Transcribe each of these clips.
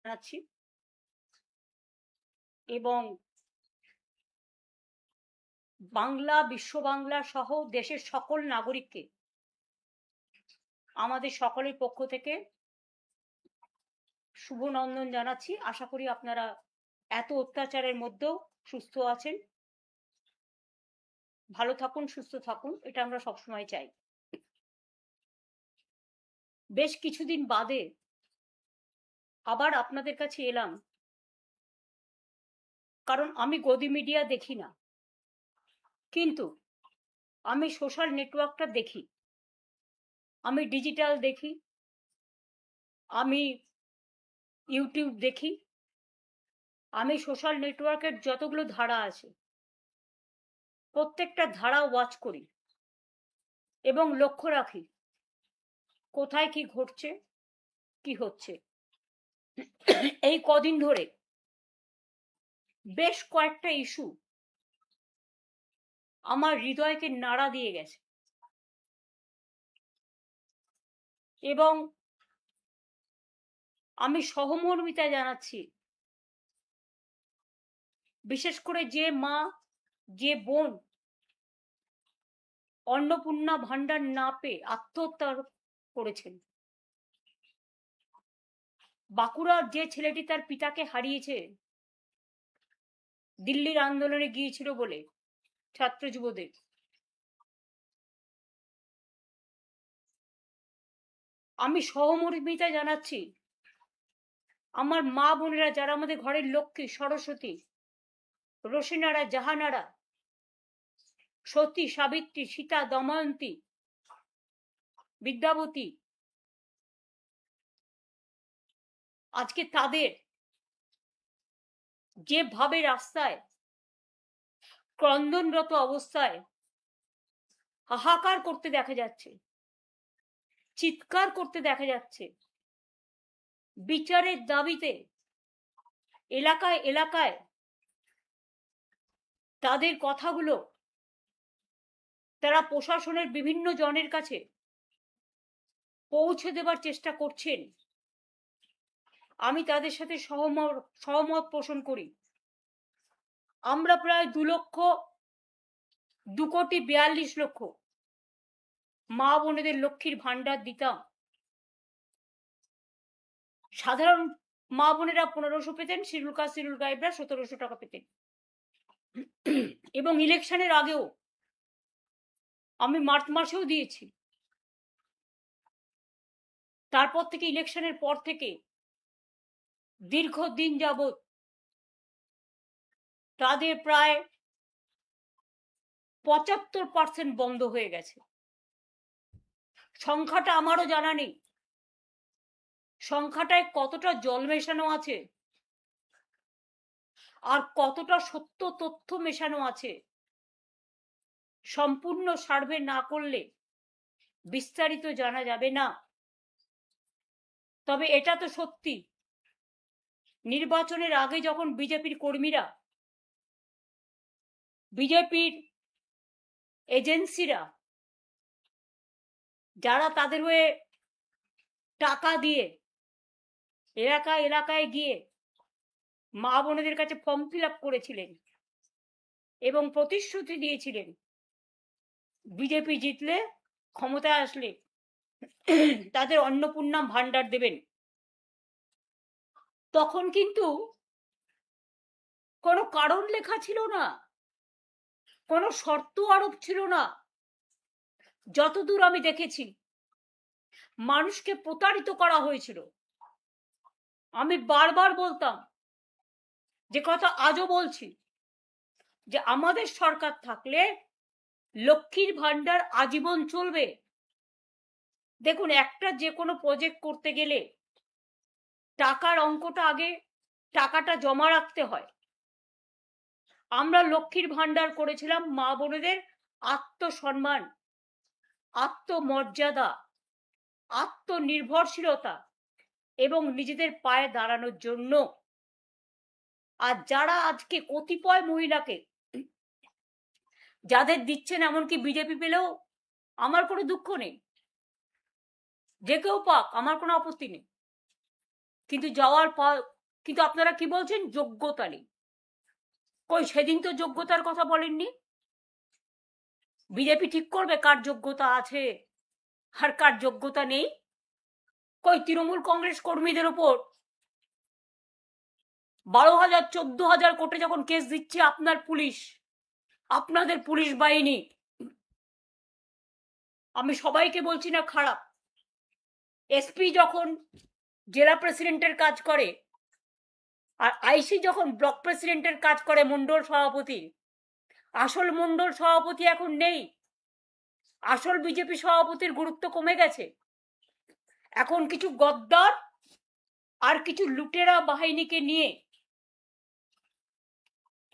জানাচ্ছি এবং বাংলা, বিশ্ব বাংলা সহ দেশের সকল নাগরিককে আমাদের সকলের পক্ষ থেকে শুভ নন্দন জানাচ্ছি। আশা করি আপনারা এত অত্যাচারের মধ্যেও সুস্থ আছেন, ভালো থাকুন, সুস্থ থাকুন, এটা আমরা সবসময় চাই। বেশ কিছুদিন বাদে আবার আপনাদের কাছে এলাম, কারণ আমি গদি মিডিয়া দেখি না, কিন্তু আমি সোশ্যাল নেটওয়ার্কটা দেখি, আমি ডিজিটাল দেখি, আমি ইউটিউব দেখি, আমি সোশ্যাল নেটওয়ার্কের যতগুলো ধারা আছে প্রত্যেকটা ধারা ওয়াচ করি এবং লক্ষ্য রাখি কোথায় কি ঘটছে, কি হচ্ছে। এই কদিন ধরে বেশ কয়েকটা ইস্যু আমার হৃদয়কে নাড়া দিয়ে গেছে এবং আমি সহমর্মিতা জানাচ্ছি, বিশেষ করে যে মা, যে বোন অন্নপূর্ণা ভান্ডার না পেয়ে আত্মহত্যা করেছেন। বাঁকুড়ার যে ছেলেটি তার পিতাকে হারিয়েছে দিল্লির আন্দোলনে গিয়েছিল বলে, ছাত্র যুবদের, আমি সহমর্মিতা জানাচ্ছি আমার মা বোনেরা যারা আমাদের ঘরের লক্ষ্মী, সরস্বতী, রোশনারা, জাহানারা, সতী, সাবিত্রী, সীতা, দময়ন্তী, বিদ্যাবতী, আজকে তাদের যেভাবে রাস্তায় ক্রন্দনরত অবস্থায় হাহাকার করতে দেখা যাচ্ছে, চিৎকার করতে দেখা যাচ্ছে, বিচারের দাবিতে এলাকায় এলাকায় তাদের কথাগুলো তারা প্রশাসনের বিভিন্ন জনের কাছে পৌঁছে দেবার চেষ্টা করছেন। আমি তাদের সাথে সহমত পোষণ করি। আমরা প্রায় 2,42,00,000 মা বোনেদের লক্ষ্মীর ভান্ডার দিতাম। সাধারণ মা বোনেরা 1500 পেতেন, শিডিউল কাস্ট শিডিউল ট্রাইবরা 1700 টাকা পেতেন। এবং ইলেকশনের আগেও আমি মার্চ মাসেও দিয়েছি। তারপর থেকে ইলেকশনের পর থেকে দীর্ঘদিন যাবৎ তাদের প্রায় 75% বন্ধ হয়ে গেছে। সংখ্যাটা আমারও জানা নেই, সংখ্যাটায় কতটা জল মেশানো আছে আর কতটা সত্য তথ্য মেশানো আছে সম্পূর্ণ সার্ভে না করলে বিস্তারিত জানা যাবে না। তবে এটা তো সত্যি, নির্বাচনের আগে যখন বিজেপির কর্মীরা, বিজেপির এজেন্সিরা, যারা তাদের হয়ে টাকা দিয়ে এলাকায় এলাকায় গিয়ে মা বোনেদের কাছে ফর্ম ফিল আপ করেছিলেন এবং প্রতিশ্রুতি দিয়েছিলেন বিজেপি জিতলে, ক্ষমতায় আসলে তাদের অন্নপূর্ণা ভান্ডার দেবেন, তখন কিন্তু কোনো কারণ লেখা ছিল না, কোনো শর্ত আরোপ ছিল না। যতদূর আমি দেখেছি মানুষকে প্রতারিত করা হয়েছিল। আমি বারবার বলতাম, যে কথা আজও বলছি, যে আমাদের সরকার থাকলে লক্ষ্মীর ভান্ডার আজীবন চলবে। দেখুন, একটা যে কোনো প্রজেক্ট করতে গেলে টাকার অঙ্কটা আগে, টাকাটা জমা রাখতে হয়। আমরা লক্ষ্মীর ভান্ডার করেছিলাম মা বোনেদের আত্মসম্মান, আত্মমর্যাদা, আত্মনির্ভরশীলতা এবং নিজেদের পায়ে দাঁড়ানোর জন্য। আর যারা আজকে কতিপয় মহিলাকে যাদের দিচ্ছেন, এমনকি বিজেপি পেলেও আমার কোনো দুঃখ নেই, যে কেউ পাক, আমার কোনো আপত্তি নেই, কিন্তু যাওয়ার কিন্তু আপনারা কি বলছেন? যোগ্যতা নেই। কই সেদিন তো যোগ্যতার কথা বলেননি। বিজেপি ঠিক করবে কার যোগ্যতা আছে আর কার যোগ্যতা নেই। কই তৃণমূল কংগ্রেস কর্মীদের উপর 12,000 14,000 কোটি যখন কেস দিচ্ছে আপনার পুলিশ, আপনাদের পুলিশ বাহিনী, আমি সবাইকে বলছি না খারাপ, এসপি যখন জেলা প্রেসিডেন্টের কাজ করে আর আইসি যখন ব্লক প্রেসিডেন্টের কাজ করে মন্ডল সভাপতি, আসল মন্ডল সভাপতি এখন নেই। আসল বিজেপি সভাপতির গুরুত্ব কমে গেছে। এখন কিছু গদ্দার আর কিছু লুটেরা বাহিনীকে নিয়ে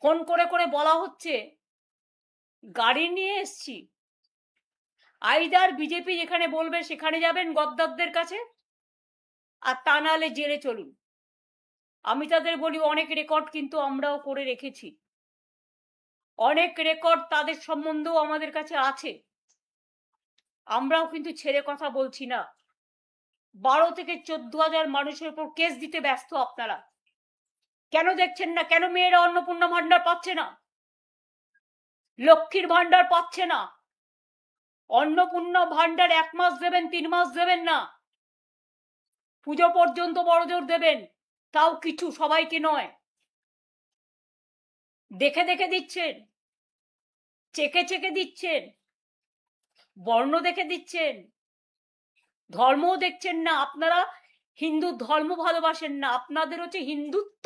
ফোন করে করে বলা হচ্ছে গাড়ি নিয়ে এসছি, আইদার বিজেপি যেখানে বলবে সেখানে যাবেন গদ্দারদের কাছে, আর তা নাহলে জেলে চলুন। আমি তাদের বলি অনেক রেকর্ড কিন্তু আমরাও করে রেখেছি, অনেক রেকর্ড তাদের সম্বন্ধেও আমাদের কাছে আছে, আমরাও কিন্তু ছেড়ে কথা বলছি না। 12 থেকে 14,000 মানুষের উপর কেস দিতে ব্যস্ত আপনারা। কেন দেখছেন না? কেন মেয়েরা অন্নপূর্ণা ভান্ডার পাচ্ছে না, লক্ষ্মীর ভান্ডার পাচ্ছে না? অন্নপূর্ণা ভান্ডার 1 মাস দেবেন, 3 মাস দেবেন না, পুজো পর্যন্ত বড়জোর দেবেন, তাও কিছু, সবাইকে নয়। দেখে দেখে দিচ্ছেন, চেকে চেকে দিচ্ছেন, বর্ণ দেখে দিচ্ছেন, ধর্মও দেখছেন না। আপনারা হিন্দু ধর্ম ভালোবাসেন না, আপনাদের হচ্ছে হিন্দুত্ব।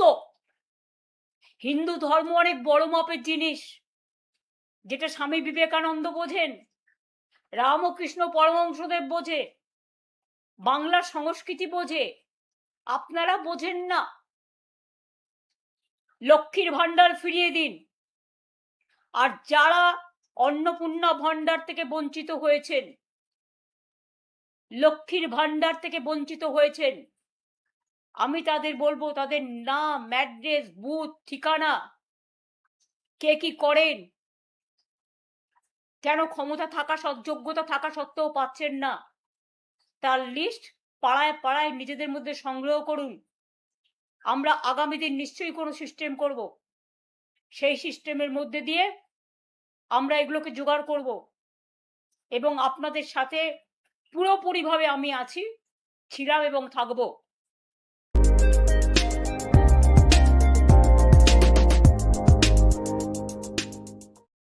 হিন্দু ধর্ম অনেক বড় মাপের জিনিস, যেটা স্বামী বিবেকানন্দ বোঝেন, রামকৃষ্ণ পরমহংসদেব বোঝে, বাংলার সংস্কৃতি বোঝে, আপনারা বোঝেন না। লক্ষ্মীর ভান্ডার ফিরিয়ে দিন। আর যারা অন্নপূর্ণা ভান্ডার থেকে বঞ্চিত হয়েছেন, লক্ষ্মীর ভান্ডার থেকে বঞ্চিত হয়েছেন, আমি তাদের বলবো তাদের নাম, অ্যাড্রেস, বুথ, ঠিকানা, কে কি করেন, কেন ক্ষমতা থাকা যোগ্যতা থাকা সত্ত্বেও পাচ্ছেন না, তার লিস্ট পাড়ায় পাড়ায় নিজেদের মধ্যে সংগ্রহ করুন। আমরা আগামী দিন নিশ্চয়ই কোনো সিস্টেম করব, সেই সিস্টেমের মধ্যে দিয়ে আমরা এগুলোকে জোগাড় করব এবং আপনাদের সাথে পুরোপুরিভাবে আমি আছি, ছিলাম এবং থাকবো।